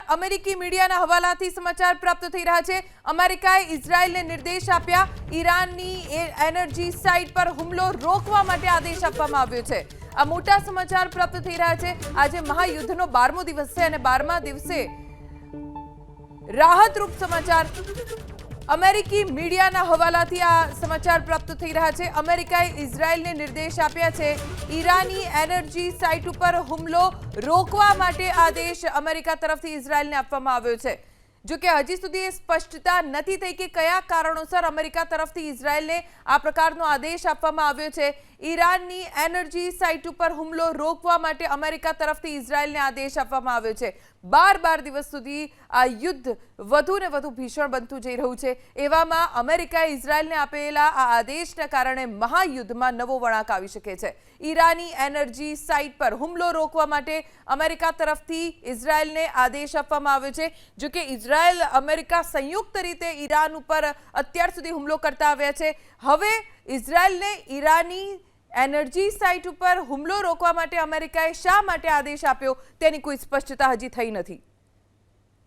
અમેરિકી મીડિયાના હવાલાથી સમાચાર પ્રાપ્ત થઈ રહ્યા છે। અમેરિકાએ ઇઝરાયલને નિર્દેશ આપ્યા, ઈરાનની એનર્જી સાઇટ પર હુમલો રોકવા માટે આદેશ આપવામાં આવ્યો છે। આ મોટા સમાચાર પ્રાપ્ત થઈ રહ્યા છે। આજે મહાયુદ્ધનો 12મો દિવસ છે અને 12મા દિવસે રાહતરૂપ સમાચાર અમેરિકી મીડિયાના હવાલાથી આ સમાચાર પ્રાપ્ત થઈ રહ્યા છે। અમેરિકાએ ઇઝરાયલને નિર્દેશ આપ્યા છે, ઈરાની એનર્જી સાઇટ ઉપર હુમલો રોકવા માટે આદેશ અમેરિકા તરફથી ઇઝરાયલને આપવામાં આવ્યો છે। જો કે હજી સુધી એ સ્પષ્ટતા નથી થઈ કે કયા કારણોસર અમેરિકા તરફથી ઇઝરાયલને આ પ્રકારનો આદેશ આપવામાં આવ્યો છે। ઈરાનની એનર્જી સાઇટ ઉપર હુમલો રોકવા માટે અમેરિકા તરફથી ઇઝરાયલને આદેશ આપવામાં આવ્યો છે। 12 દિવસ સુધી આ યુદ્ધ વધુ ને વધુ ભીષણ બનતું જઈ રહ્યું છે। એવામાં અમેરિકાએ ઇઝરાયલને આપેલા આ આદેશના કારણે મહાયુદ્ધમાં નવો વળાંક આવી શકે છે। ઈરાની એનર્જી સાઇટ પર હુમલો રોકવા માટે અમેરિકા તરફથી ઇઝરાયલને આદેશ આપવામાં આવ્યો છે। જો કે ઇઝરાયલ અમેરિકા સંયુક્ત રીતે ઈરાન ઉપર અત્યાર સુધી હુમલો કરતા આવ્યા છે। હવે ઇઝરાયલને ઈરાની એનર્જી સાઇટ ઉપર હુમલો રોકવા માટે અમેરિકાએ શા માટે આદેશ આપ્યો તેની કોઈ સ્પષ્ટતા હજી થઈ નથી।